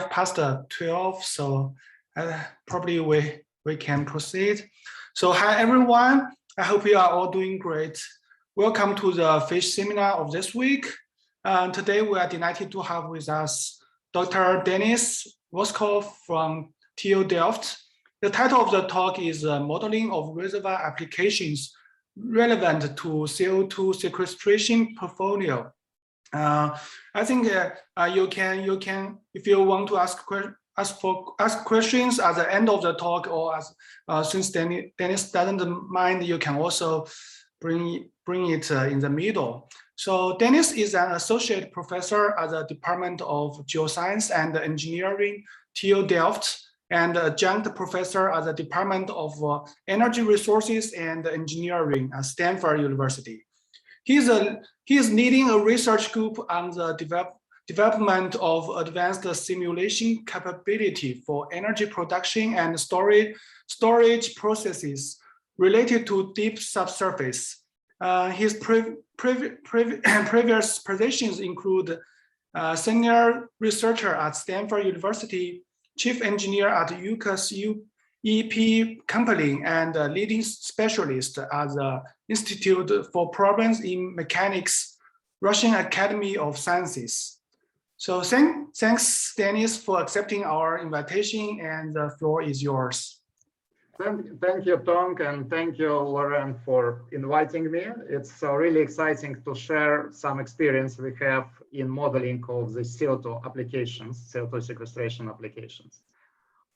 past 12, so probably we can proceed. So hi everyone, I hope you are all doing great. Welcome to the FISH seminar of this week. Today we are delighted to have with us Dr. Dennis Woskov from TU Delft. The title of the talk is Modeling of Reservoir Applications Relevant to CO2 Sequestration Portfolio. I think you can if you want to ask questions at the end of the talk, or since Dennis doesn't mind, you can also bring it in the middle. So Dennis is an associate professor at the Department of Geoscience and Engineering, TU Delft, and adjunct professor at the Department of Energy Resources and Engineering at Stanford University. He is leading a research group on the development of advanced simulation capability for energy production and storage processes related to deep subsurface. His previous positions include senior researcher at Stanford University, chief engineer at UCAS EP company, and leading specialist at the Institute for Problems in Mechanics, Russian Academy of Sciences. So thanks, Dennis, for accepting our invitation, and the floor is yours. Thank you, Tom, and thank you, Lauren, for inviting me. It's really exciting to share some experience we have in modeling of the CO2 applications, CO2 sequestration applications.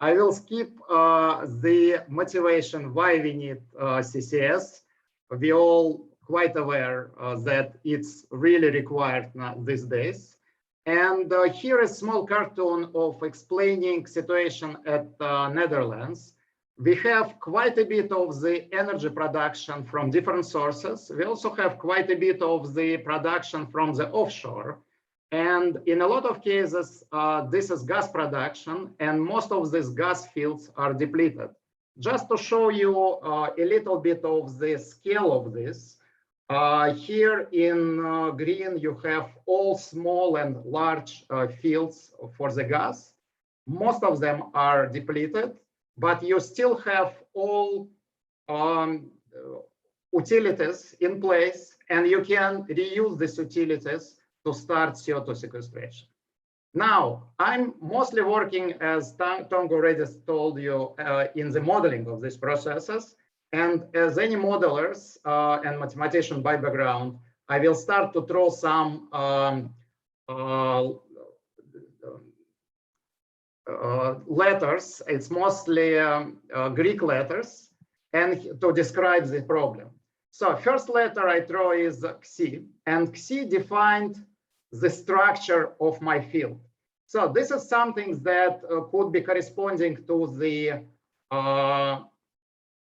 I will skip the motivation why we need CCS. We're all quite aware that it's really required these days. And here is a small cartoon of explaining situation at Netherlands. We have quite a bit of the energy production from different sources. We also have quite a bit of the production from the offshore. And in a lot of cases, this is gas production, and most of these gas fields are depleted. Just to show you a little bit of the scale of this, here in green, you have all small and large fields for the gas. Most of them are depleted, but you still have all utilities in place, and you can reuse these utilities to start CO2 sequestration. Now, I'm mostly working, as Tom already told you, in the modeling of these processes. And as any modelers and mathematician by background, I will start to throw some letters. It's mostly Greek letters, and to describe the problem. So first letter I throw is Xi, and Xi defined the structure of my field. So this is something that could be corresponding to the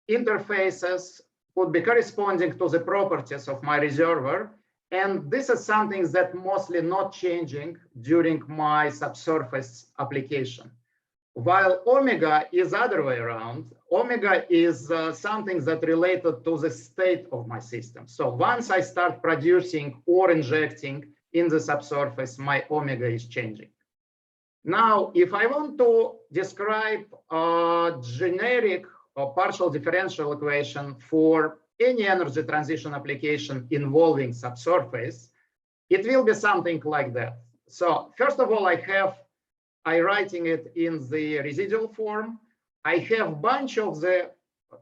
interfaces, could be corresponding to the properties of my reservoir. And this is something that mostly not changing during my subsurface application. While omega is other way around. Omega is something that related to the state of my system. So once I start producing or injecting in the subsurface, my omega is changing. Now, if I want to describe a generic or partial differential equation for any energy transition application involving subsurface, it will be something like that. So first of all, I writing it in the residual form. I have a bunch of the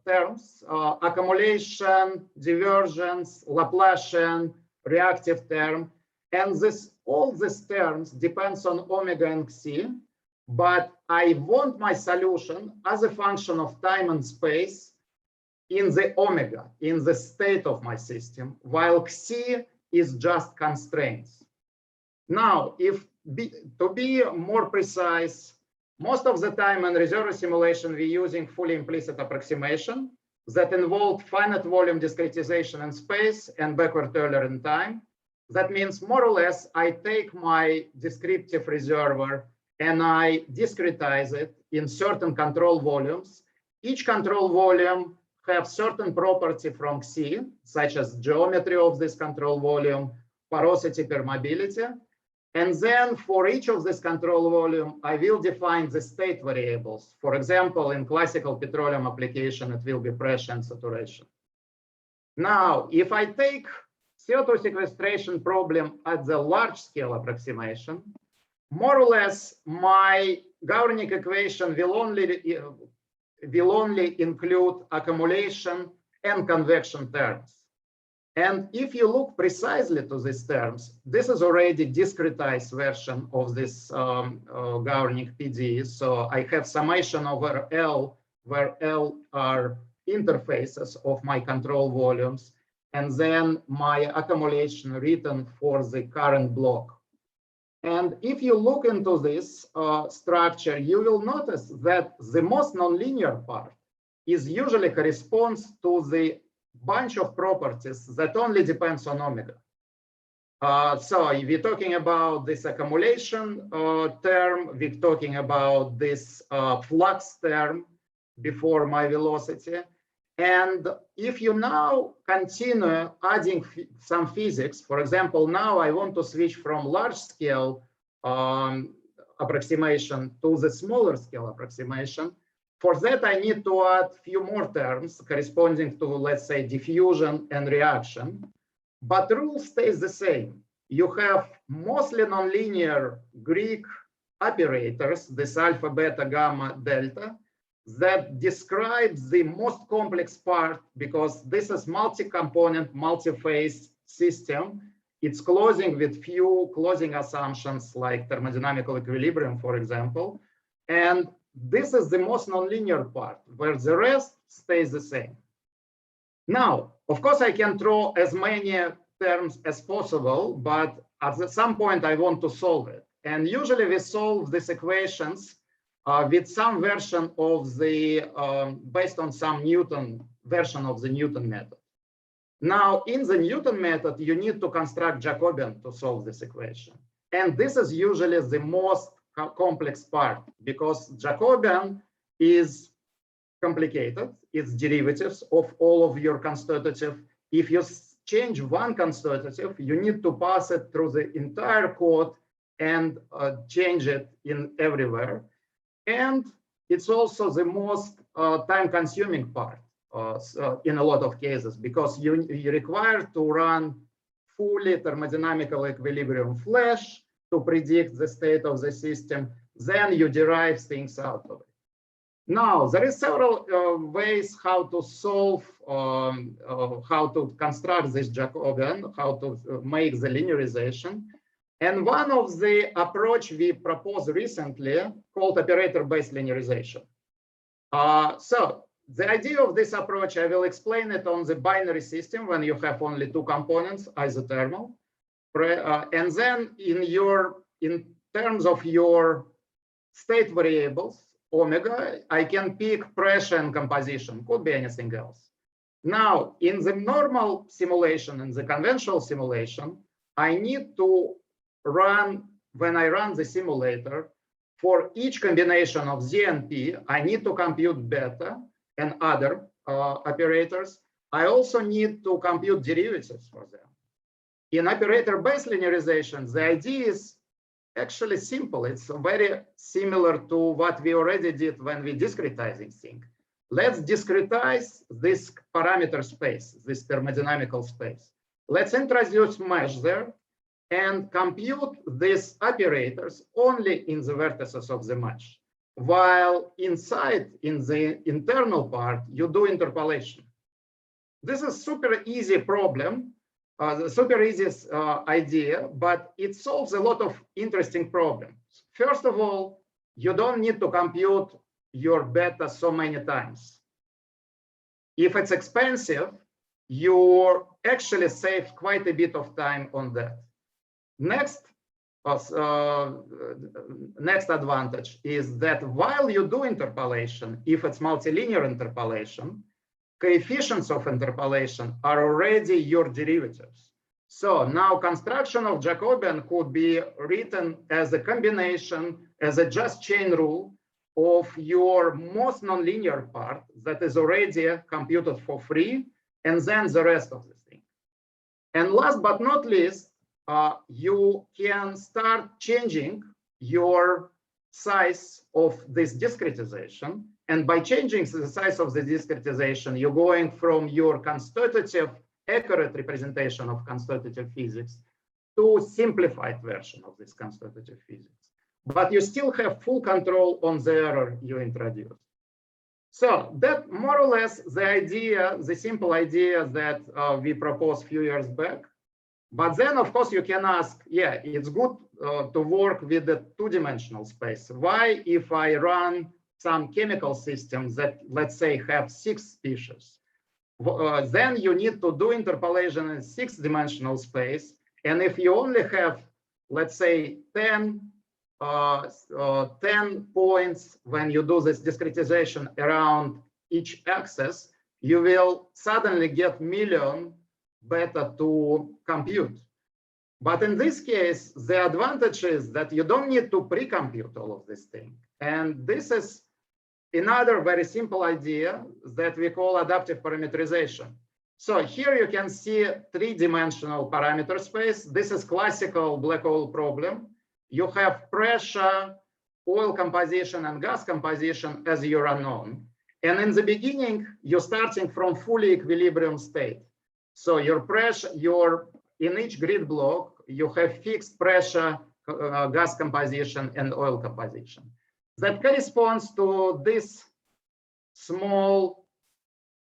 terms, accumulation, divergence, Laplacian, reactive term. And all these terms depends on omega and Xi, but I want my solution as a function of time and space in the omega, in the state of my system, while Xi is just constraints. Now, to be more precise, most of the time in reservoir simulation, we're using fully implicit approximation that involve finite volume discretization in space and backward Euler in time. That means more or less, I take my descriptive reservoir and I discretize it in certain control volumes. Each control volume have certain property from Xi, such as geometry of this control volume, porosity, permeability. And then for each of this control volume, I will define the state variables. For example, in classical petroleum application, it will be pressure and saturation. Now, if I take CO2 sequestration problem at the large scale approximation, more or less my governing equation will only include accumulation and convection terms. And if you look precisely to these terms, this is already discretized version of this governing PD. So I have summation over L, where L are interfaces of my control volumes, and then my accumulation written for the current block. And if you look into this structure, you will notice that the most nonlinear part is usually corresponds to the bunch of properties that only depends on omega. So if we're talking about this accumulation term, we're talking about this flux term before my velocity. And if you now continue adding some physics, for example, now I want to switch from large scale approximation to the smaller scale approximation. For that, I need to add few more terms corresponding to, let's say, diffusion and reaction. But the rule stays the same. You have mostly nonlinear Greek operators, this alpha, beta, gamma, delta, that describes the most complex part, because this is multi-component, multi-phase system. It's closing with few closing assumptions like thermodynamical equilibrium, for example. And this is the most nonlinear part, where the rest stays the same. Now, of course, I can throw as many terms as possible, but at some point I want to solve it. And usually we solve these equations with some version of the, based on some Newton version of the Newton method. Now, in the Newton method, you need to construct Jacobian to solve this equation. And this is usually the most complex part, because Jacobian is complicated. It's derivatives of all of your constitutive. If you change one constitutive, you need to pass it through the entire code and change it in everywhere. And it's also the most time-consuming part in a lot of cases, because you require to run fully thermodynamical equilibrium flash to predict the state of the system. Then you derive things out of it. Now, there is several ways how to solve, how to construct this Jacobian, how to make the linearization. And one of the approach we proposed recently called operator-based linearization. So the idea of this approach, I will explain it on the binary system when you have only two components, isothermal. And then in terms of your state variables, omega, I can pick pressure and composition, could be anything else. Now, in the normal simulation, in the conventional simulation, I need to run, when I run the simulator, for each combination of Z and P, I need to compute beta and other operators. I also need to compute derivatives for them. In operator-based linearization, the idea is actually simple. It's very similar to what we already did when we discretizing things. Let's discretize this parameter space, this thermodynamical space. Let's introduce mesh there and compute these operators only in the vertices of the mesh, while inside, in the internal part, you do interpolation. This is super easy problem, super easy idea, but it solves a lot of interesting problems. First of all, you don't need to compute your beta so many times. If it's expensive, you actually save quite a bit of time on that. Next advantage is that while you do interpolation, if it's multilinear interpolation, coefficients of interpolation are already your derivatives. So now construction of Jacobian could be written as a combination, as a just chain rule of your most nonlinear part that is already computed for free, and then the rest of the thing. And last but not least, you can start changing your size of this discretization. And by changing the size of the discretization, you're going from your constitutive, accurate representation of constitutive physics to simplified version of this constitutive physics. But you still have full control on the error you introduced. So that more or less the idea, the simple idea that we proposed a few years back. But then, of course, you can ask, yeah, it's good to work with the two-dimensional space. Why, if I run some chemical systems that, let's say, have 6 species, then you need to do interpolation in 6-dimensional space. And if you only have, let's say, 10 points when you do this discretization around each axis, you will suddenly get million better to compute. But in this case, the advantage is that you don't need to pre-compute all of this thing. And this is another very simple idea that we call adaptive parameterization. So here you can see 3-dimensional parameter space. This is classical black hole problem. You have pressure, oil composition, and gas composition as your unknown. And in the beginning, you're starting from fully equilibrium state. So your pressure, in each grid block, you have fixed pressure, gas composition, and oil composition. That corresponds to this small,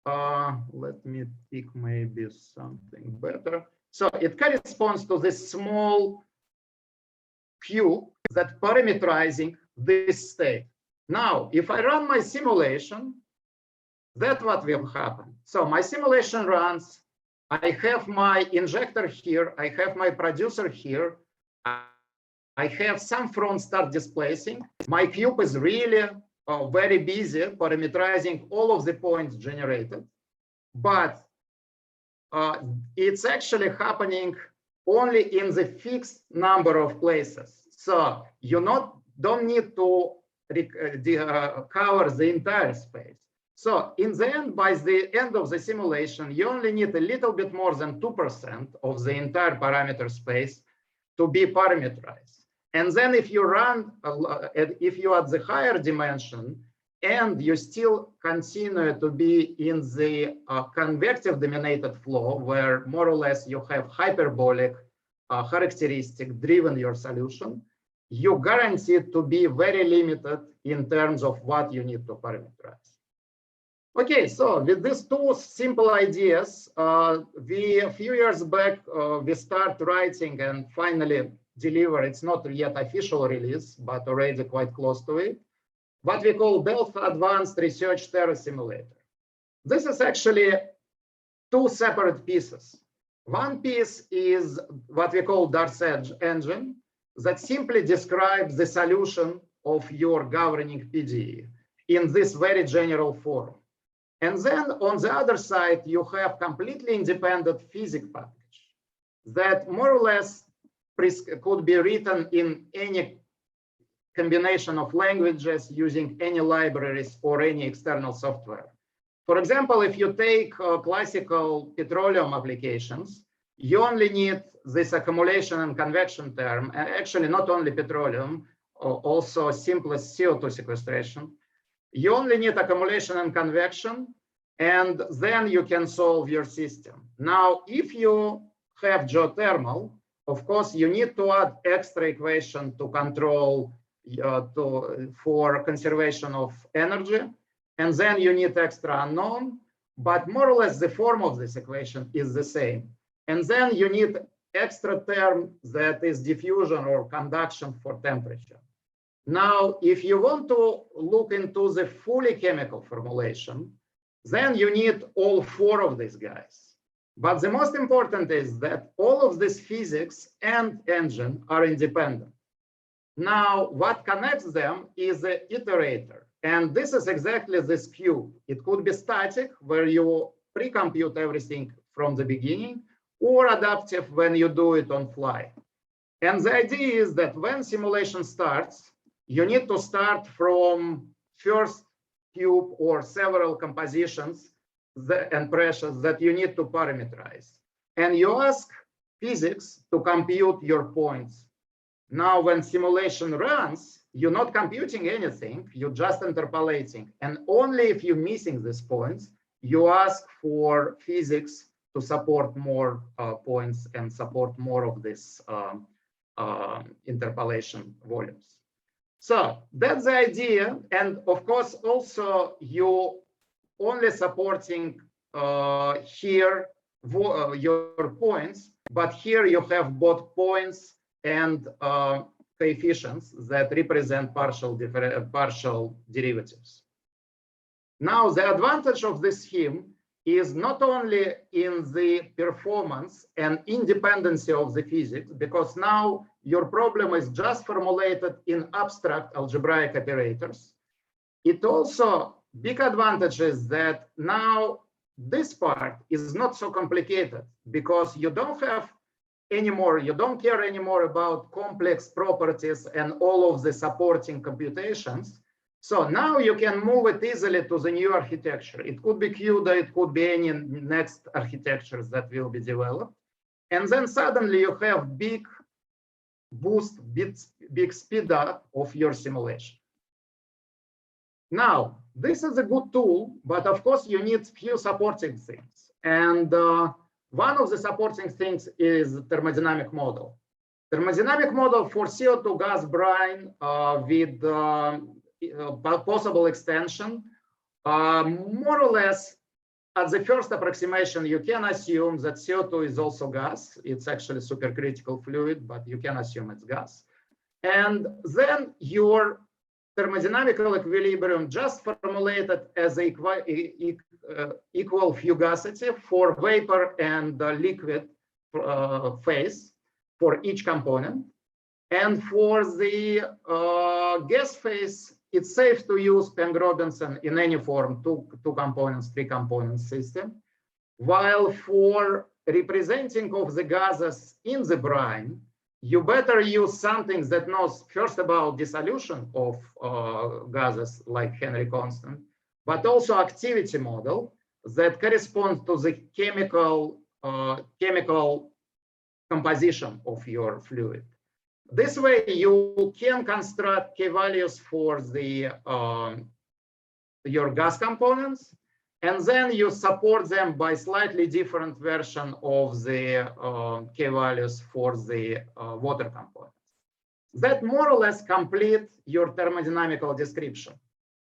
let me pick maybe something better. So it corresponds to this small cube that parameterizing this state. Now, if I run my simulation, that's what will happen. So my simulation runs. I have my injector here. I have my producer here. I have some front start displacing. My cube is really very busy parameterizing all of the points generated. But it's actually happening only in the fixed number of places. So you don't need to cover the entire space. So in the end, by the end of the simulation, you only need a little bit more than 2% of the entire parameter space to be parameterized. And then if you run, if you at the higher dimension, and you still continue to be in the convective dominated flow, where more or less you have hyperbolic characteristic driven your solution, you guaranteed to be very limited in terms of what you need to parameterize. Okay, so with these two simple ideas, a few years back, we start writing and finally deliver. It's not yet official release, but already quite close to it. What we call Delft Advanced Research Terra Simulator. This is actually 2 separate pieces. One piece is what we call Darcy engine that simply describes the solution of your governing PDE in this very general form. And then on the other side, you have completely independent physics package that more or less could be written in any combination of languages using any libraries or any external software. For example, if you take classical petroleum applications, you only need this accumulation and convection term, and actually not only petroleum, also simplest CO2 sequestration. You only need accumulation and convection, and then you can solve your system. Now, if you have geothermal, of course, you need to add extra equation to control for conservation of energy, and then you need extra unknown, but more or less the form of this equation is the same. And then you need extra term that is diffusion or conduction for temperature. Now, if you want to look into the fully chemical formulation, then you need all 4 of these guys. But the most important is that all of this physics and engine are independent. Now, what connects them is the iterator. And this is exactly this cube. It could be static, where you pre-compute everything from the beginning, or adaptive when you do it on fly. And the idea is that when simulation starts, you need to start from first cube or several compositions and pressures that you need to parameterize. And you ask physics to compute your points. Now, when simulation runs, you're not computing anything, you're just interpolating. And only if you're missing these points, you ask for physics to support more points and support more of this interpolation volumes. So that's the idea. And of course, also you only supporting here your points, but here you have both points and coefficients that represent partial derivatives. Now, the advantage of this scheme is not only in the performance and independency of the physics, because now your problem is just formulated in abstract algebraic operators. It also, big advantage is that now this part is not so complicated because you don't have anymore, you don't care anymore about complex properties and all of the supporting computations. So now you can move it easily to the new architecture. It could be CUDA, it could be any next architectures that will be developed. And then suddenly you have big boost, big speed up of your simulation. Now, this is a good tool, but of course you need few supporting things. And one of the supporting things is the thermodynamic model. Thermodynamic model for CO2 gas brine with possible extension, more or less, at the first approximation, you can assume that CO2 is also gas. It's actually supercritical fluid, but you can assume it's gas. And then your thermodynamical equilibrium just formulated as equal fugacity for vapor and liquid phase for each component. And for the gas phase, it's safe to use Penn-Robinson in any form, two components, three components system. While for representing of the gases in the brine, you better use something that knows first about dissolution of gases like Henry constant, but also activity model that corresponds to the chemical composition of your fluid. This way, you can construct k-values for the your gas components, and then you support them by slightly different version of the k-values for the water components. That more or less complete your thermodynamical description,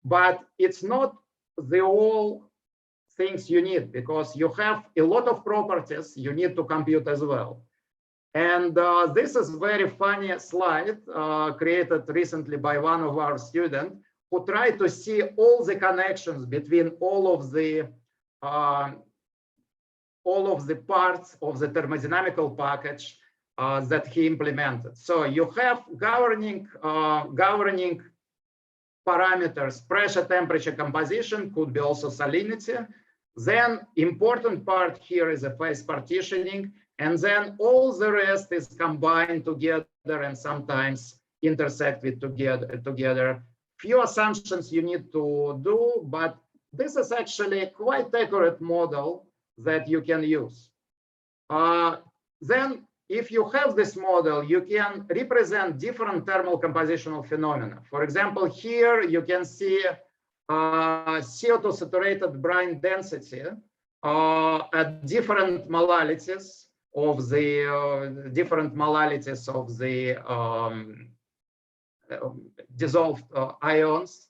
but it's not the all things you need because you have a lot of properties you need to compute as well. And this is very funny slide created recently by one of our students who tried to see all the connections between all of the parts of the thermodynamical package that he implemented. So you have governing parameters, pressure, temperature, composition, could be also salinity. Then important part here is a phase partitioning. And then all the rest is combined together and sometimes intersect with together. Few assumptions you need to do, but this is actually quite accurate model that you can use. Then if you have this model, you can represent different thermal compositional phenomena. For example, here you can see CO2 saturated brine density at different molalities of the dissolved ions,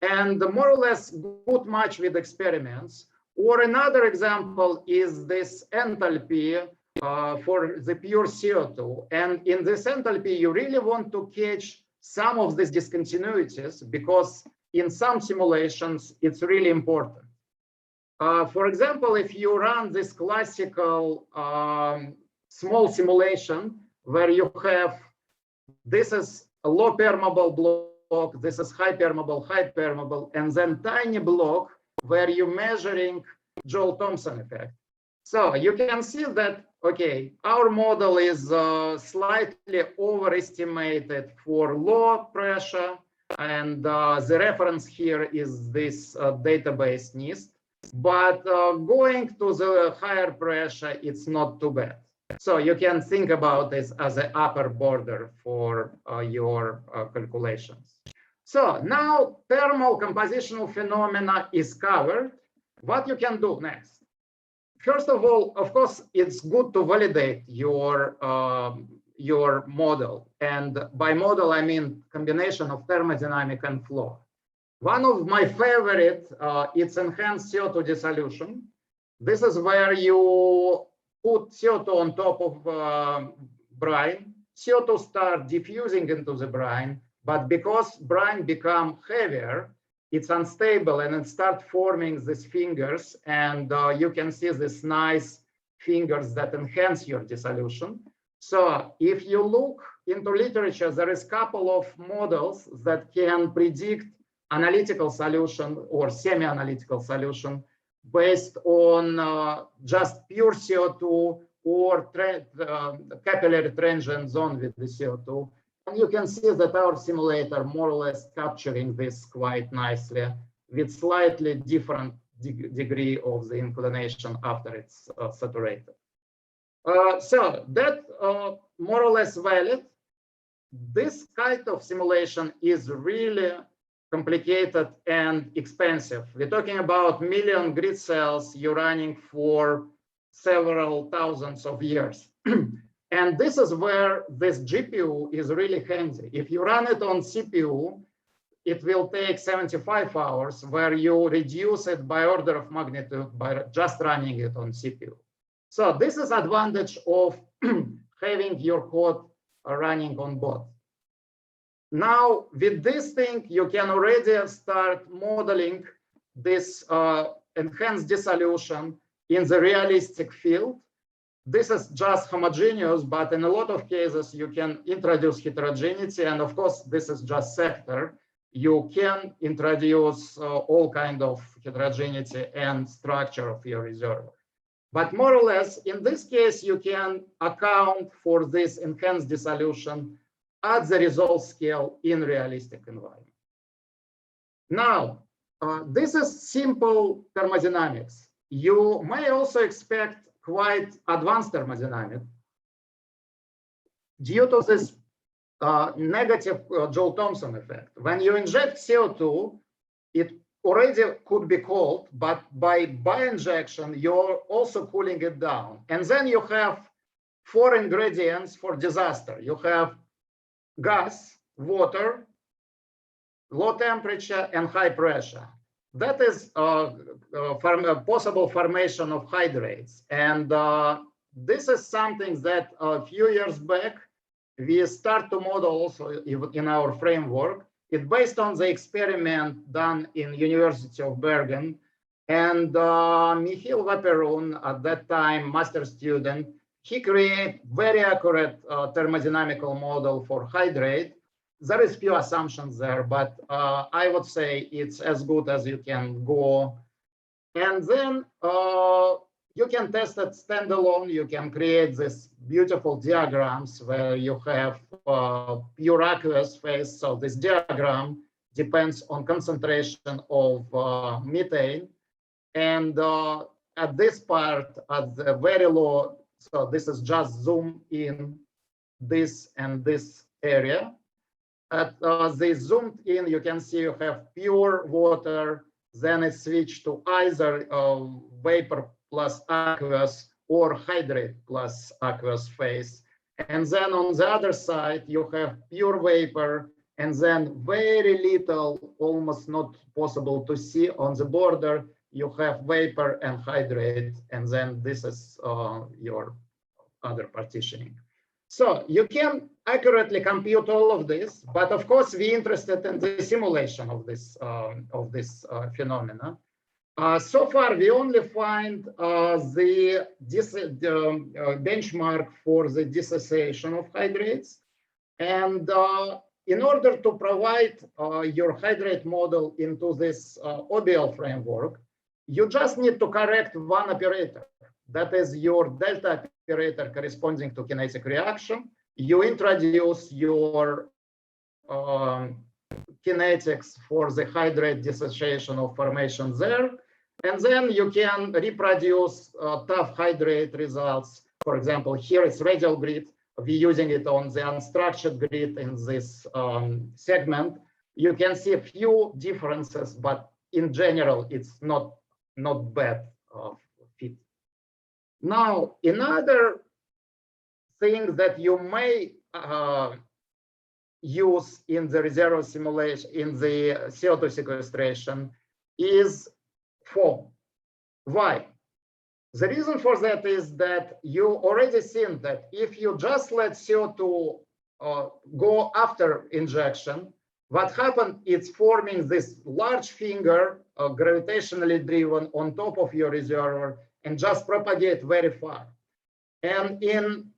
and more or less good match with experiments. Or another example is this enthalpy for the pure CO2. And in this enthalpy, you really want to catch some of these discontinuities because in some simulations, it's really important. For example, if you run this classical small simulation where you have, this is a low permeable block, this is high permeable, and then tiny block where you're measuring Joule-Thomson effect. So you can see that, okay, our model is slightly overestimated for low pressure, and the reference here is this database NIST. But going to the higher pressure, it's not too bad. So you can think about this as an upper border for your calculations. So now thermal compositional phenomena is covered. What you can do next? First of all, of course, it's good to validate your model. And by model, I mean combination of thermodynamic and flow. One of my favorite, it's enhanced CO2 dissolution. This is where you put CO2 on top of brine. CO2 start diffusing into the brine, but because brine become heavier, it's unstable and it start forming these fingers, and you can see these nice fingers that enhance your dissolution. So if you look into literature, there is a couple of models that can predict analytical solution or semi-analytical solution based on just pure CO2 or capillary transient zone with the CO2. And you can see that our simulator more or less capturing this quite nicely with slightly different degree of the inclination after it's saturated. So that more or less valid. This kind of simulation is really complicated and expensive. We're talking about million grid cells you're running for several thousands of years. And this is where this GPU is really handy. If you run it on CPU, it will take 75 hours, where you reduce it by order of magnitude by just running it on CPU. So this is advantage of having your code running on board. Now, with this thing, you can already start modeling this enhanced dissolution in the realistic field. This is just homogeneous, but in a lot of cases, you can introduce heterogeneity. And of course, this is just sector. You can introduce all kinds of heterogeneity and structure of your reservoir. But more or less, in this case, you can account for this enhanced dissolution at the result scale in realistic environment. Now, this is simple thermodynamics. You may also expect quite advanced thermodynamics due to this negative Joule-Thomson effect. When you inject CO2, it already could be cold, but by injection, you're also cooling it down. And then you have 4 ingredients for disaster. You have gas, water, low temperature, and high pressure. That is a possible formation of hydrates. And this is something that a few years back, we start to model also in our framework. It's based on the experiment done in University of Bergen. And Michiel Wapperoen, at that time, master student, he created very accurate thermodynamical model for hydrate. There is few assumptions there, but I would say it's as good as you can go. And then you can test it standalone. You can create this beautiful diagrams where you have pure aqueous phase. So this diagram depends on concentration of methane. And at this part, at the very low, so this is just zoom in this and this area. At the zoomed in, you can see you have pure water, then it switched to either vapor plus aqueous or hydrate plus aqueous phase. And then on the other side, you have pure vapor, and then very little, almost not possible to see on the border, you have vapor and hydrate, and then this is your other partitioning. So you can accurately compute all of this, but of course we're interested in the simulation of this phenomena. So far, we only find the benchmark for the dissociation of hydrates, and in order to provide your hydrate model into this OBL framework, you just need to correct one operator. That is your delta operator corresponding to kinetic reaction. You introduce your kinetics for the hydrate dissociation of formation there. And then you can reproduce tough hydrate results For example, here it's radial grid. We're using it on the unstructured grid in this segment. You can see a few differences, but in general, it's not bad fit. Now, another thing that you may use in the reservoir simulation, in the CO2 sequestration, is foam. Why? The reason for that is that you already seen that if you just let CO2 go after injection, what happened is forming this large finger, gravitationally driven on top of your reservoir and just propagate very far. And in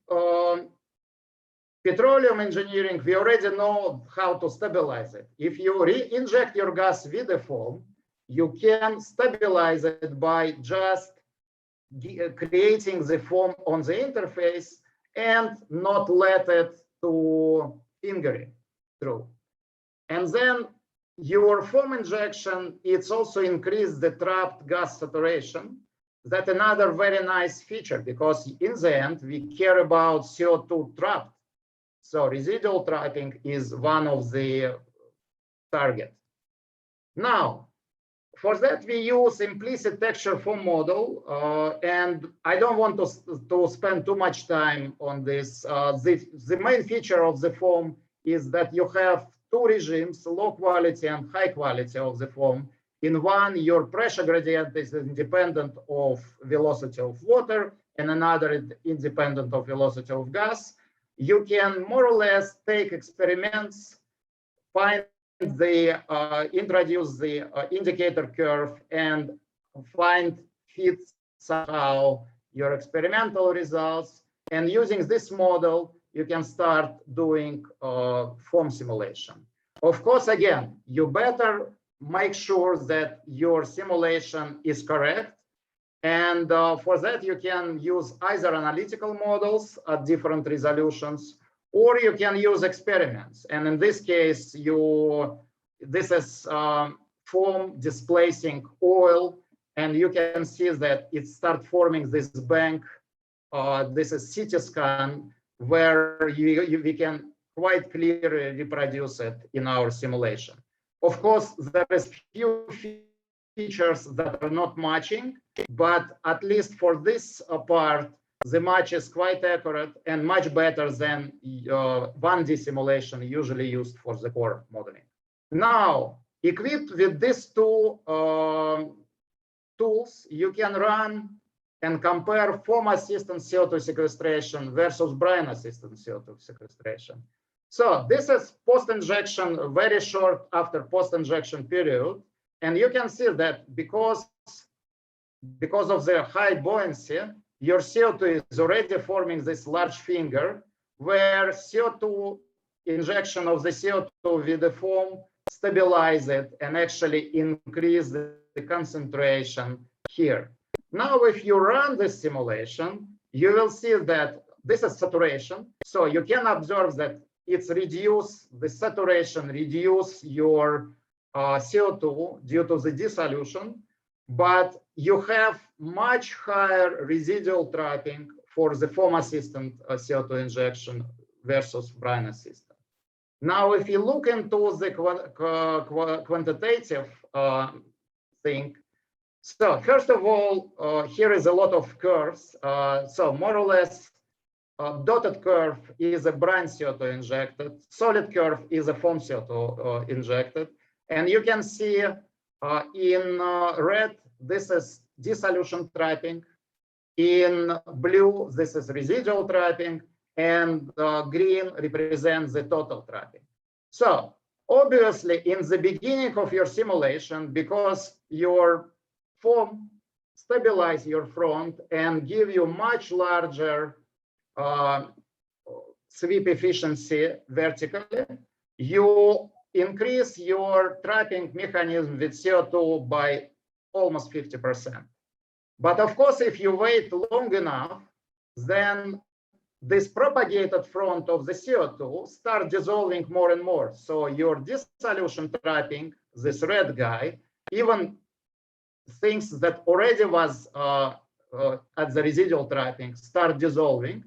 petroleum engineering, we already know how to stabilize it. If you re-inject your gas with a foam, you can stabilize it by just creating the foam on the interface and not let it to finger it through. And then your foam injection, it's also increased the trapped gas saturation. That's another very nice feature, because in the end, we care about CO2 trapped. So residual trapping is one of the targets. Now, for that, we use implicit texture foam model, and I don't want to spend too much time on this. The main feature of the foam is that you have two regimes, low quality and high quality of the foam. In one, your pressure gradient is independent of velocity of water, and another independent of velocity of gas. You can more or less take experiments, find introduce the indicator curve and fit somehow your experimental results. And using this model, you can start doing foam simulation. Of course, again, you better make sure that your simulation is correct. And for that, you can use either analytical models at different resolutions, or you can use experiments. And in this case, this is foam displacing oil, and you can see that it starts forming this bank. This is CT scan, where we can quite clearly reproduce it in our simulation. Of course, there is few features that are not matching, but at least for this part, the match is quite accurate and much better than 1D simulation usually used for the core modeling. Now, equipped with these two tools, you can run and compare foam assisted CO2 sequestration versus brine assisted CO2 sequestration. So this is post-injection, very short after post-injection period. And you can see that because of the high buoyancy, your CO2 is already forming this large finger, where CO2 injection of the CO2 with the foam stabilize it and actually increase the concentration here. Now, if you run this simulation, you will see that this is saturation. So you can observe that it's reduce the saturation, reduce your CO2 due to the dissolution, but you have much higher residual trapping for the foam assisted CO2 injection versus brine assisted. Now, if you look into the quantitative thing, so first of all, here is a lot of curves. So more or less, dotted curve is a brine CO2 injected, solid curve is a foam CO2 injected. And you can see in red, this is dissolution trapping. In blue, this is residual trapping, and green represents the total trapping. So obviously, in the beginning of your simulation, because your foam stabilize your front and give you much larger sweep efficiency vertically, you increase your trapping mechanism with CO2 by almost 50%. But of course, if you wait long enough, then this propagated front of the CO2 start dissolving more and more. So your dissolution trapping, this red guy, even things that already was at the residual trapping start dissolving,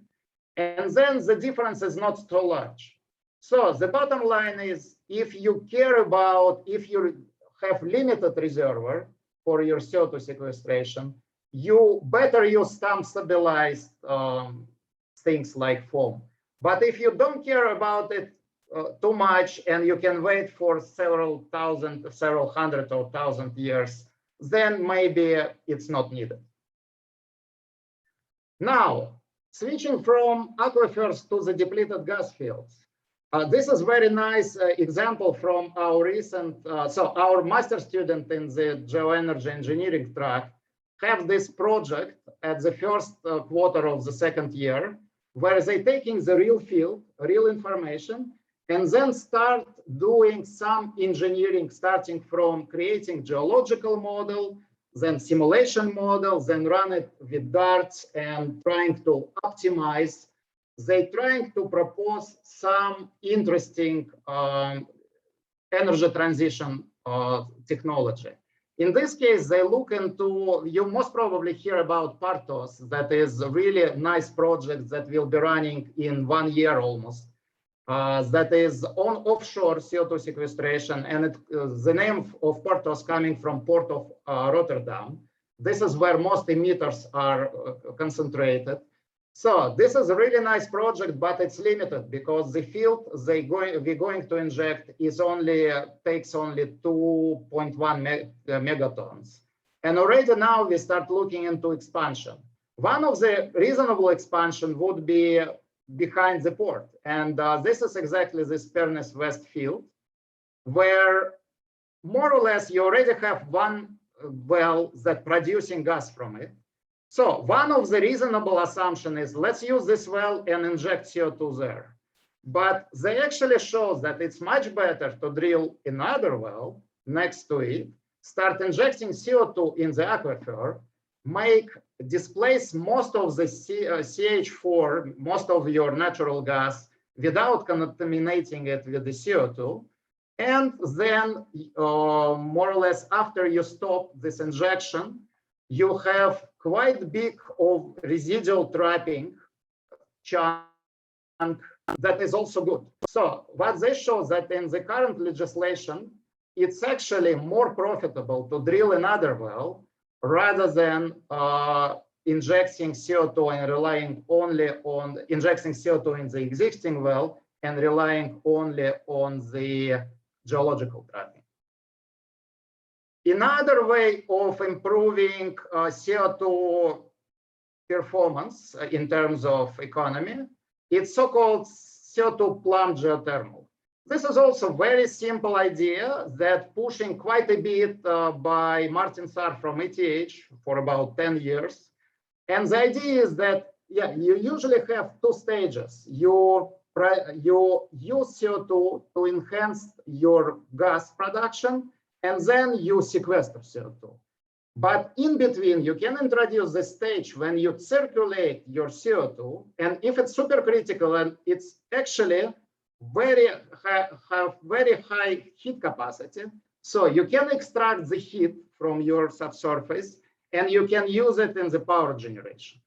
and then the difference is not so large. So the bottom line is, if you care about, if you have limited reservoir for your CO2 sequestration, you better use some stabilized things like foam. But if you don't care about it too much and you can wait for several hundred or thousand years, then maybe it's not needed. Now, switching from aquifers to the depleted gas fields. This is very nice example from our recent, so our master student in the geoenergy engineering track have this project at the first quarter of the second year, where they're taking the real field, real information, and then start doing some engineering, starting from creating geological model, then simulation model, then run it with darts and trying to optimize. They're trying to propose some interesting energy transition technology. In this case, they look into, you most probably hear about Partos, that is a really nice project that will be running in 1 year almost. That is on offshore CO2 sequestration, and the name of Partos coming from Port of Rotterdam. This is where most emitters are concentrated. So this is a really nice project, but it's limited because the field we're going to inject is takes only 2.1 megatons. And already now we start looking into expansion. One of the reasonable expansion would be behind the port. And this is exactly this Pernis West field, where more or less you already have one well that producing gas from it. So one of the reasonable assumption is, let's use this well and inject CO2 there. But they actually shows that it's much better to drill another well next to it, start injecting CO2 in the aquifer, displace most of the CH4, most of your natural gas, without contaminating it with the CO2. And then more or less after you stop this injection, you have quite big of residual trapping chunk that is also good. So what they show that in the current legislation, it's actually more profitable to drill another well rather than injecting CO2 and relying only on injecting CO2 in the existing well and relying only on the geological trapping. Another way of improving CO2 performance in terms of economy, it's so-called CO2 plumb geothermal. This is also a very simple idea that pushing quite a bit by Martin Saar from ETH for about 10 years. And the idea is that, yeah, you usually have two stages. You use CO2 to enhance your gas production, and then you sequester CO2. But in between, you can introduce the stage when you circulate your CO2, and if it's supercritical and it's actually very high heat capacity, so you can extract the heat from your subsurface and you can use it in the power generation.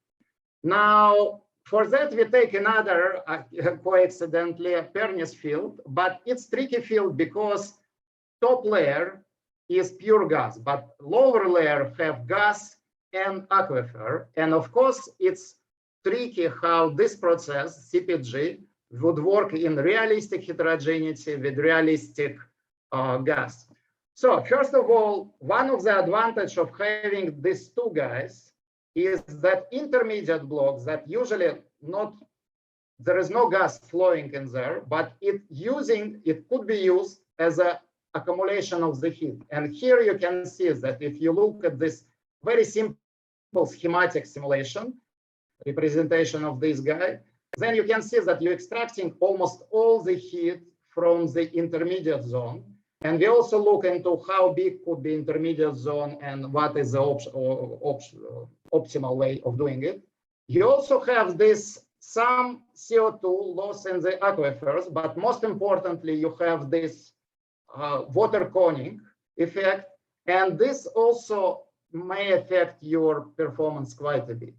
Now, for that, we take another, coincidentally, Pernis field, but it's tricky field because top layer is pure gas, but lower layer have gas and aquifer. And of course, it's tricky how this process, CPG, would work in realistic heterogeneity with realistic gas. So first of all, one of the advantages of having these two guys is that intermediate blocks that usually there is no gas flowing in there, but it could be used as a accumulation of the heat. And here you can see that if you look at this very simple schematic simulation, representation of this guy, then you can see that you're extracting almost all the heat from the intermediate zone. And we also look into how big could be intermediate zone and what is the optimal way of doing it. You also have some CO2 loss in the aquifers, but most importantly, you have this water coning effect. And this also may affect your performance quite a bit.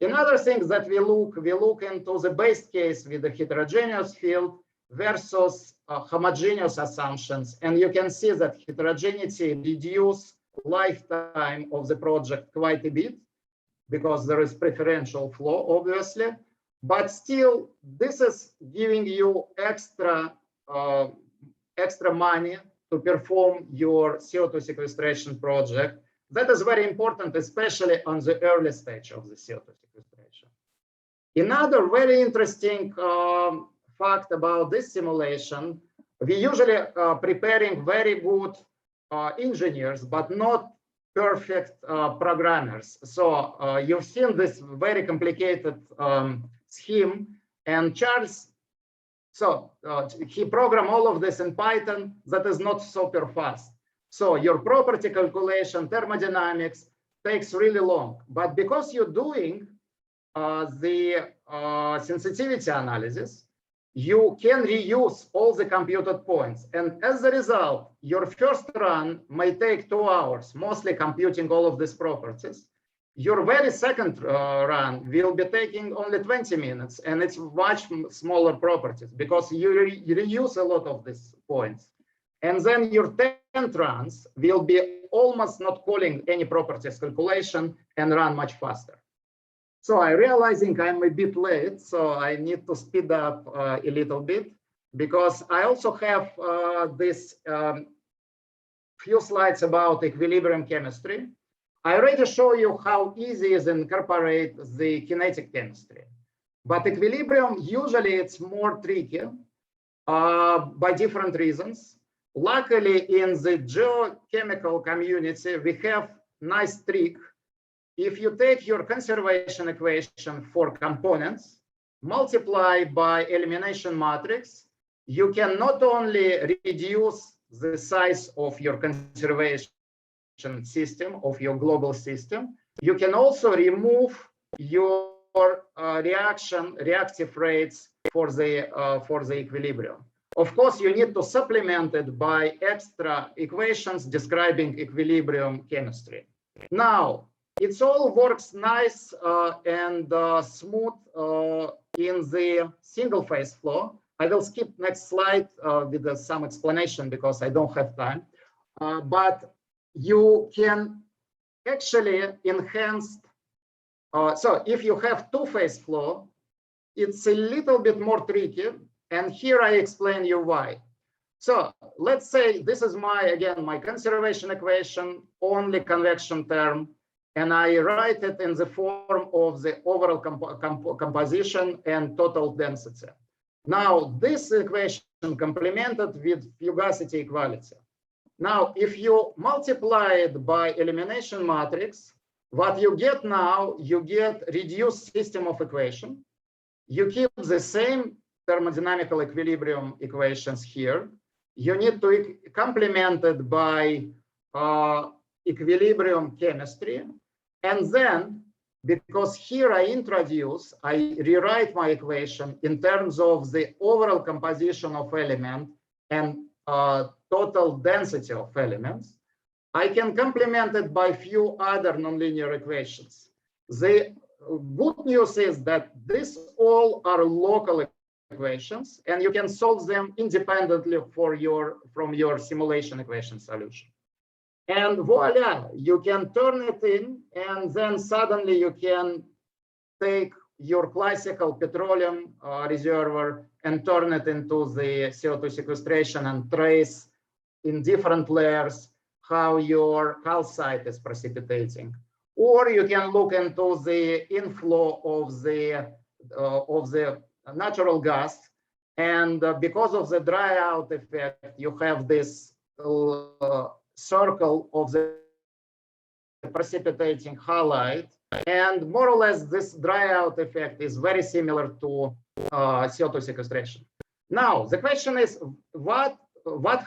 Another thing that we look into the base case with the heterogeneous field versus homogeneous assumptions. And you can see that heterogeneity reduces lifetime of the project quite a bit because there is preferential flow, obviously. But still, this is giving you extra money to perform your CO2 sequestration project. That is very important, especially on the early stage of the CO2 sequestration. Another very interesting fact about this simulation, we usually preparing very good engineers, but not perfect programmers. So you've seen this very complicated scheme, and Charles, so he programmed all of this in Python. That is not super fast. So your property calculation, thermodynamics takes really long. But because you're doing the sensitivity analysis, you can reuse all the computed points. And as a result, your first run may take 2 hours, mostly computing all of these properties. Your very second run will be taking only 20 minutes, and it's much smaller properties because you reuse a lot of these points. And then your 10th runs will be almost not calling any properties calculation and run much faster. So I'm realizing I'm a bit late, so I need to speed up a little bit because I also have this few slides about equilibrium chemistry. I already show you how easy it is to incorporate the kinetic chemistry, but equilibrium usually it's more tricky by different reasons. Luckily, in the geochemical community, we have nice trick. If you take your conservation equation for components, multiply by elimination matrix, you can not only reduce the size of your conservation system, of your global system, you can also remove your reactive rates for the equilibrium. Of course, you need to supplement it by extra equations describing equilibrium chemistry. Now, it all works nice and smooth in the single phase flow. I will skip next slide with some explanation because I don't have time. But you can actually enhance. So if you have 2-phase flow, it's a little bit more tricky. And here I explain you why. So let's say this is my conservation equation, only convection term, and I write it in the form of the overall composition and total density. Now this equation complemented with fugacity equality. Now, if you multiply it by elimination matrix, what you get now, you get reduced system of equation. You keep the same thermodynamical equilibrium equations here. You need to complement it by equilibrium chemistry. And then, because here I rewrite my equation in terms of the overall composition of element and total density of elements, I can complement it by few other nonlinear equations. The good news is that these all are local equations, and you can solve them independently from your simulation equation solution. And voila, you can turn it in, and then suddenly you can take your classical petroleum reservoir and turn it into the CO2 sequestration and trace in different layers how your calcite is precipitating. Or you can look into the inflow of the natural gas, and because of the dry out effect, you have this circle of the precipitating halide, and more or less this dry out effect is very similar to CO2 sequestration. Now the question is, what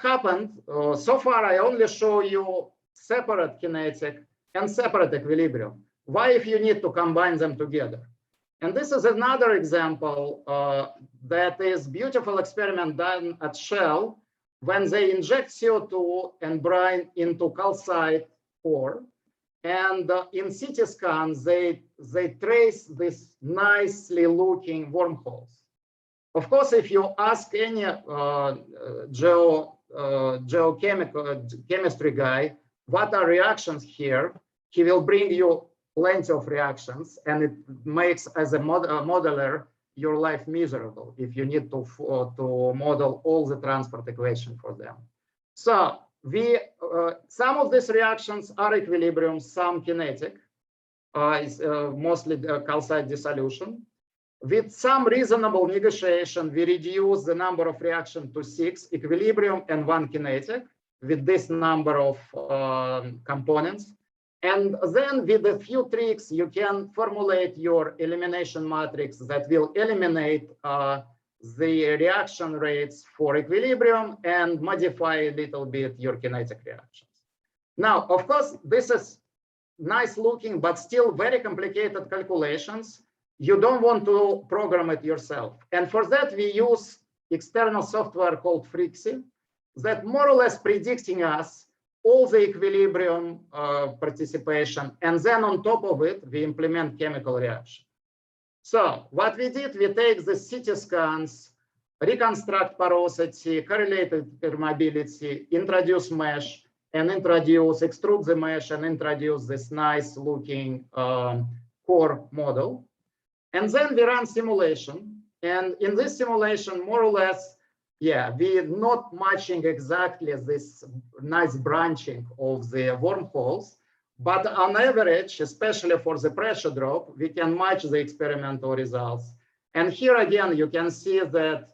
happened? So far I only show you separate kinetic and separate equilibrium. Why if you need to combine them together? And this is another example that is beautiful experiment done at Shell when they inject CO2 and brine into calcite ore. And in CT scans, they trace these nicely looking wormholes. Of course, if you ask any chemistry guy, what are reactions here, he will bring you plenty of reactions, and it makes, as a modeler, your life miserable if you need to model all the transport equation for them. So some of these reactions are equilibrium, some kinetic, is mostly calcite dissolution. With some reasonable negotiation, we reduce the number of reactions to 6 equilibrium and 1 kinetic with this number of components. And then with a few tricks, you can formulate your elimination matrix that will eliminate the reaction rates for equilibrium and modify a little bit your kinetic reactions. Now, of course, this is nice looking, but still very complicated calculations. You don't want to program it yourself. And for that, we use external software called Frixie that more or less predicting us all the equilibrium participation. And then on top of it, we implement chemical reaction. So what we did, we take the CT scans, reconstruct porosity, correlated permeability, introduce mesh, and extrude the mesh and introduce this nice looking core model. And then we run simulation. And in this simulation, more or less, yeah, we're not matching exactly this nice branching of the wormholes, but on average, especially for the pressure drop, we can match the experimental results. And here again, you can see that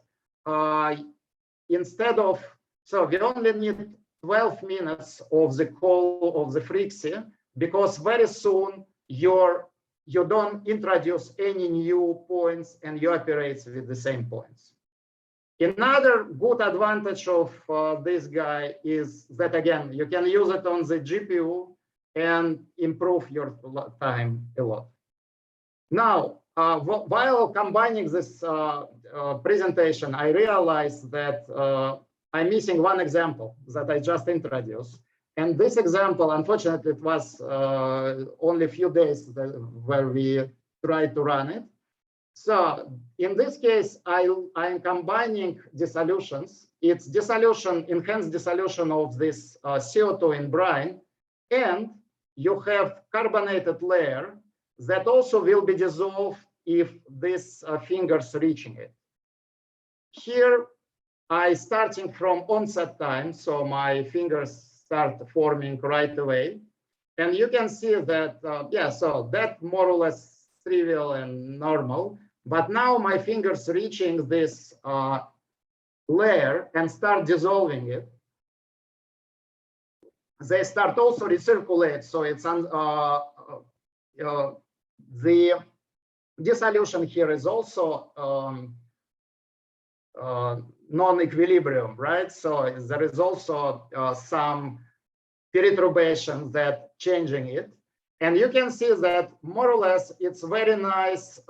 instead of, so we only need 12 minutes of the call of the Frixie, because very soon you don't introduce any new points and you operate with the same points. Another good advantage of this guy is that, again, you can use it on the GPU and improve your time a lot. Now, while combining this presentation, I realized that I'm missing one example that I just introduced. And this example, unfortunately, it was only a few days where we tried to run it. So in this case, I'm combining dissolutions. It's dissolution, enhanced dissolution of this CO2 in brine, and you have carbonated layer that also will be dissolved if this fingers reaching it. Here, I starting from onset time, so my fingers start forming right away. And you can see that, yeah, so that more or less trivial and normal. But now my fingers reaching this layer and start dissolving it. They start also recirculate. So it's the dissolution here is also non-equilibrium, right? So there is also some perturbation that changing it. And you can see that more or less it's very nice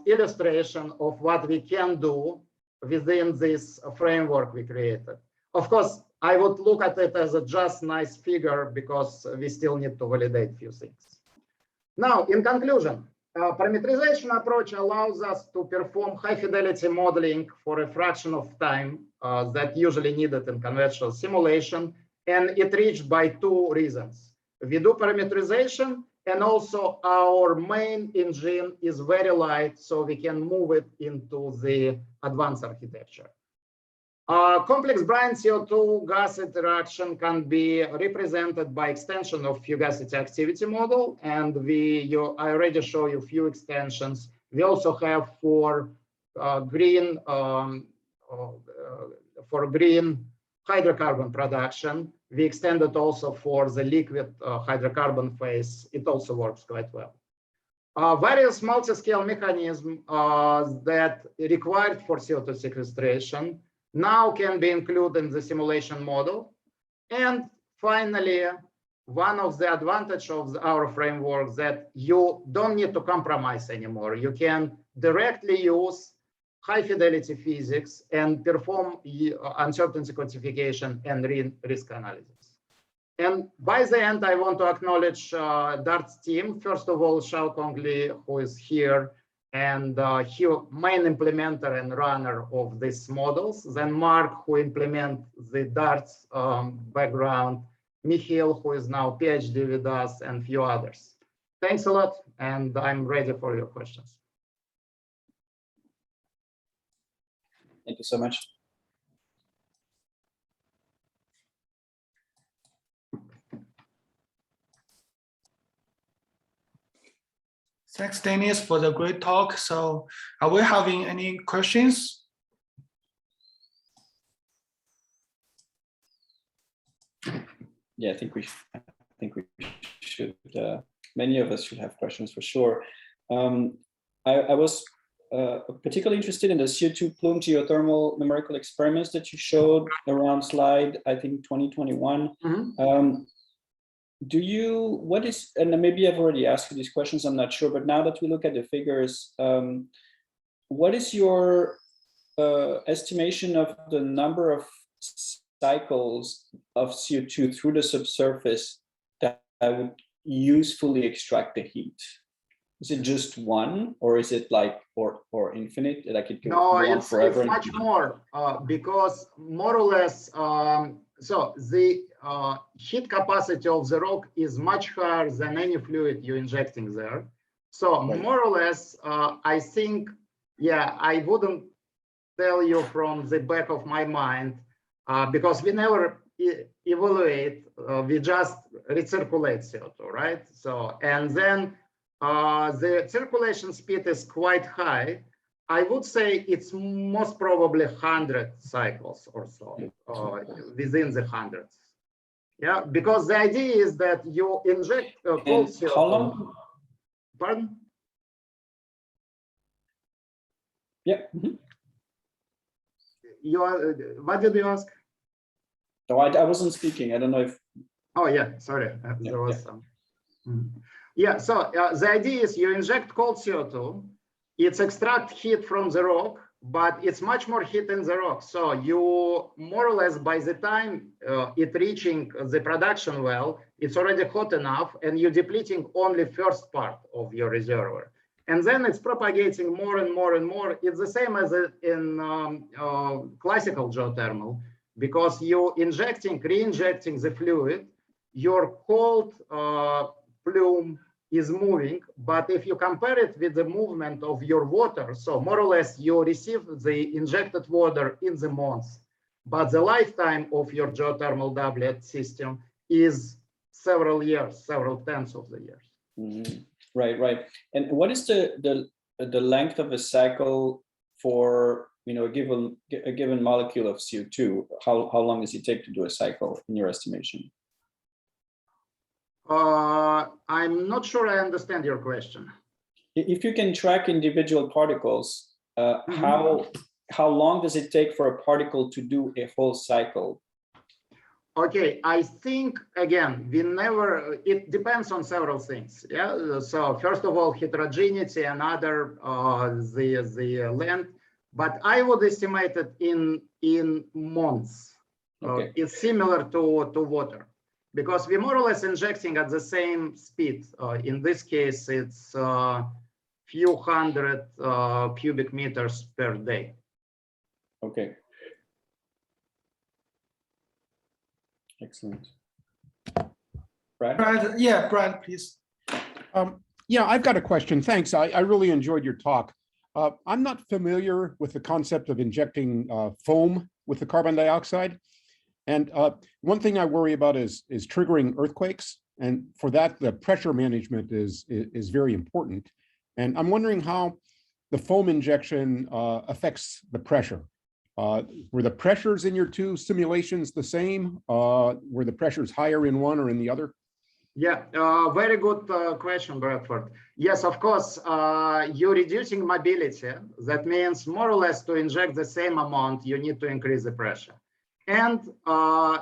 illustration of what we can do within this framework we created. Of course, I would look at it as a just nice figure because we still need to validate a few things. Now, in conclusion, parameterization approach allows us to perform high fidelity modeling for a fraction of time that usually needed in conventional simulation. And it reached by two reasons. We do parameterization, and also our main engine is very light, so we can move it into the advanced architecture. Complex brine CO2 gas interaction can be represented by extension of fugacity activity model, and I already show you a few extensions. We also have for green hydrocarbon production. We extended also for the liquid hydrocarbon phase. It also works quite well. Various multi-scale mechanisms that required for CO2 sequestration now can be included in the simulation model. And finally, one of the advantages of our framework that you don't need to compromise anymore. You can directly use high fidelity physics and perform uncertainty quantification and risk analysis. And by the end, I want to acknowledge Dart's team. First of all, Xiaokong Li, who is here, and he main implementer and runner of these models. Then Mark, who implement the Dart's background. Michiel, who is now PhD with us, and few others. Thanks a lot, and I'm ready for your questions. Thank you so much. Thanks, Dennis, for the great talk. So are we having any questions? Yeah, I think we should. Many of us should have questions for sure. I was particularly interested in the CO2 plume geothermal numerical experiments that you showed around slide, I think 2021. Mm-hmm. What is, and maybe I've already asked you these questions, I'm not sure, but now that we look at the figures, what is your estimation of the number of cycles of CO2 through the subsurface that would usefully extract the heat? Is it just one, or is it like or infinite? Like it can go on forever? It's much more because more or less. So the heat capacity of the rock is much higher than any fluid you're injecting there. So Right. More or less, I think, yeah, I wouldn't tell you from the back of my mind because we never evaluate. We just recirculate CO2, right? So and then. The circulation speed is quite high. I would say it's most probably 100 cycles or so, within the hundreds. Yeah, because the idea is that you inject cold CO2. How long? Pardon? Yeah. Mm-hmm. What did you ask? No, I wasn't speaking. I don't know if. Oh yeah, sorry, there was some. Yeah, so the idea is you inject cold CO2, it's extract heat from the rock, but it's much more heat in the rock. So you more or less, by the time it reaching the production well, it's already hot enough and you're depleting only first part of your reservoir. And then it's propagating more and more and more. It's the same as in classical geothermal, because you're injecting, re-injecting the fluid, your cold plume is moving, but if you compare it with the movement of your water, so more or less you receive the injected water in the months, but the lifetime of your geothermal doublet system is several years, several tens of the years. Mm-hmm. Right. And what is the length of a cycle for a given molecule of CO2? How long does it take to do a cycle in your estimation? I'm not sure I understand your question. If you can track individual particles, how long does it take for a particle to do a whole cycle? Okay, I think again, it depends on several things. Yeah. So first of all, heterogeneity and other the length, but I would estimate it in months. Okay. It's similar to water. Because we're more or less injecting at the same speed. In this case, it's few hundred cubic meters per day. Okay. Excellent. Brad, yeah, Brad, please. Yeah, I've got a question. Thanks. I really enjoyed your talk. I'm not familiar with the concept of injecting foam with the carbon dioxide. And one thing I worry about is triggering earthquakes. And for that, the pressure management is very important. And I'm wondering how the foam injection affects the pressure. Were the pressures in your two simulations the same? Were the pressures higher in one or in the other? Yeah, very good question, Bradford. Yes, of course, you're reducing mobility. That means more or less to inject the same amount, you need to increase the pressure. And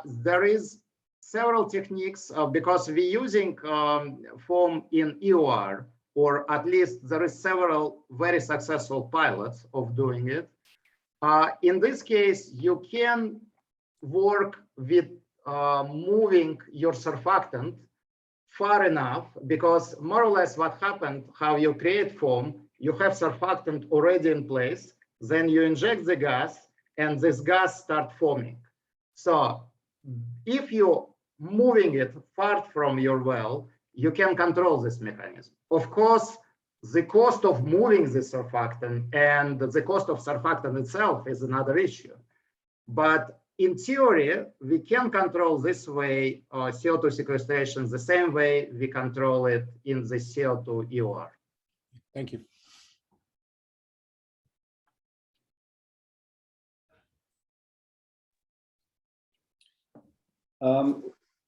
there is several techniques because we're using foam in EOR, or at least there is several very successful pilots of doing it. In this case, you can work with moving your surfactant far enough, because more or less what happened, how you create foam, you have surfactant already in place, then you inject the gas and this gas starts foaming. So if you're moving it far from your well, you can control this mechanism. Of course, the cost of moving the surfactant and the cost of surfactant itself is another issue. But in theory, we can control this way CO2 sequestration the same way we control it in the CO2 EOR. Thank you.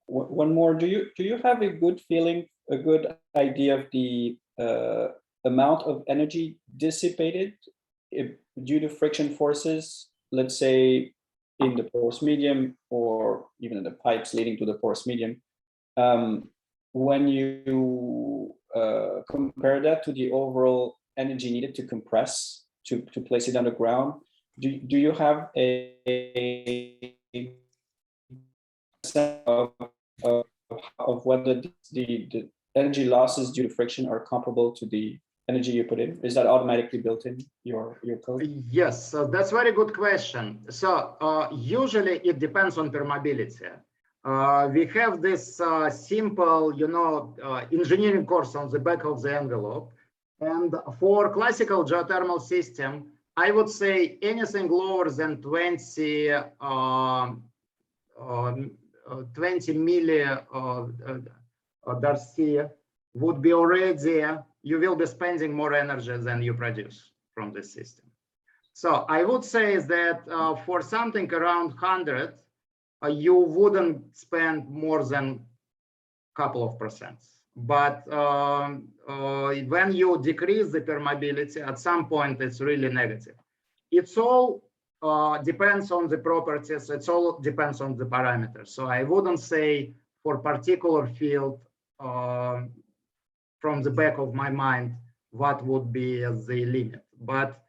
One more. Do you have a good feeling, a good idea of the amount of energy dissipated due to friction forces? Let's say in the porous medium, or even in the pipes leading to the porous medium. When you compare that to the overall energy needed to compress to place it underground, do you have a of whether the energy losses due to friction are comparable to the energy you put in? Is that automatically built in your code? Yes, so that's a very good question. So usually it depends on permeability. We have this simple, engineering course on the back of the envelope. And for classical geothermal system, I would say anything lower than 20 milli Darcy would be already, you will be spending more energy than you produce from the system. So I would say that for something around 100, you wouldn't spend more than a couple of %. But when you decrease the permeability, at some point it's really negative. It's all depends on the properties. It's all depends on the parameters. So I wouldn't say for particular field from the back of my mind what would be the limit. But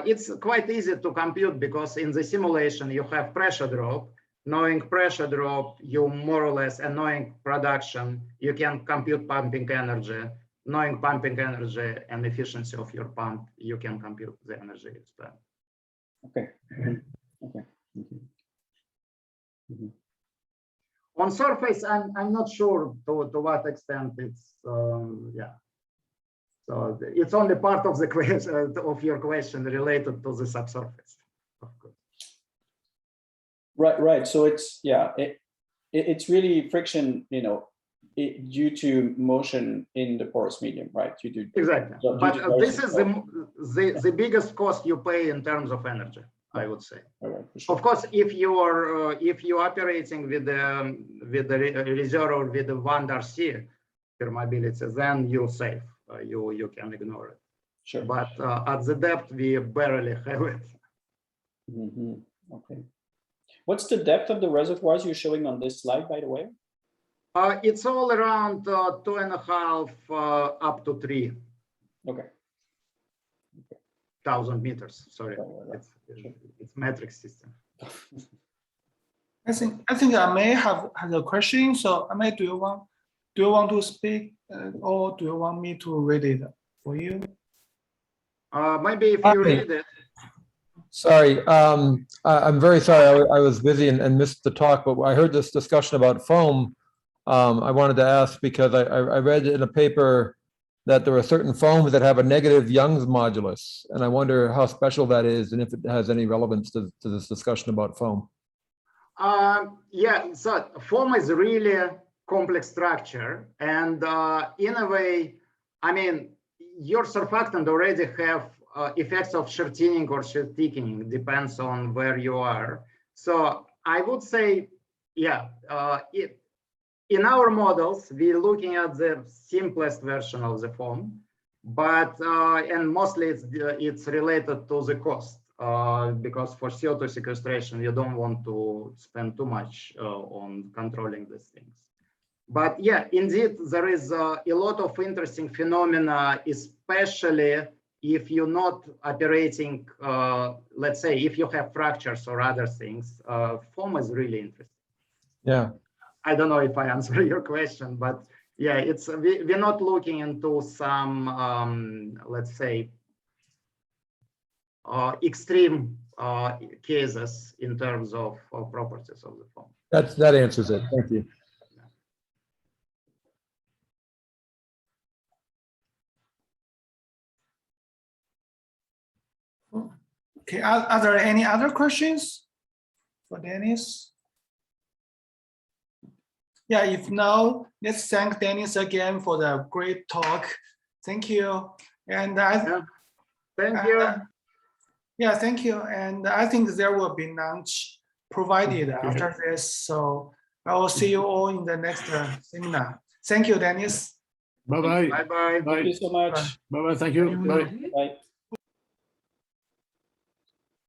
it's quite easy to compute, because in the simulation you have pressure drop. Knowing pressure drop, you more or less, and knowing production, you can compute pumping energy. Knowing pumping energy and efficiency of your pump, you can compute the energy spent. Okay. Okay. On surface, I'm not sure to what extent it's yeah. So it's only part of the question of your question related to the subsurface, of course. Right. So it's it's really friction, due to motion in the porous medium, right? Exactly. But this is the biggest cost you pay in terms of energy, I would say. Right, sure. Of course, if you're operating with the reservoir with the 1 Darcy permeability, then you save. You can ignore it. Sure. But at the depth, we barely have it. Okay. What's the depth of the reservoirs you're showing on this slide, by the way? It's all around 2.5 up to 3. Okay. 1,000 meters. Sorry, Right. it's metric system. I think I may have a question. So I may, do you want to speak, or do you want me to read it for you? Maybe if you read it. Sorry, I'm very sorry. I was busy and missed the talk, but I heard this discussion about foam. I wanted to ask because I read in a paper that there are certain foams that have a negative Young's modulus, and I wonder how special that is and if it has any relevance to this discussion about foam. Yeah, so foam is really a complex structure, and in a way, I mean, your surfactant already have effects of shortening or short thickening, depends on where you are. So I would say, yeah, in our models, we're looking at the simplest version of the foam, but and mostly it's related to the cost, because for CO2 sequestration, you don't want to spend too much on controlling these things. But yeah, indeed, there is a lot of interesting phenomena, especially if you're not operating, let's say, if you have fractures or other things. Foam is really interesting. Yeah. I don't know if I answer your question, but yeah, we're not looking into some, let's say, extreme cases in terms of properties of the foam. That answers it. Thank you. Okay, are there any other questions for Dennis? Yeah, if no, let's thank Dennis again for the great talk. Thank you. And Thank you. Yeah, thank you. And I think there will be lunch provided after this. So I will see you all in the next seminar. Thank you, Dennis. Bye-bye. Bye-bye. Thank you so much. Bye-bye. Thank you. Bye. Bye.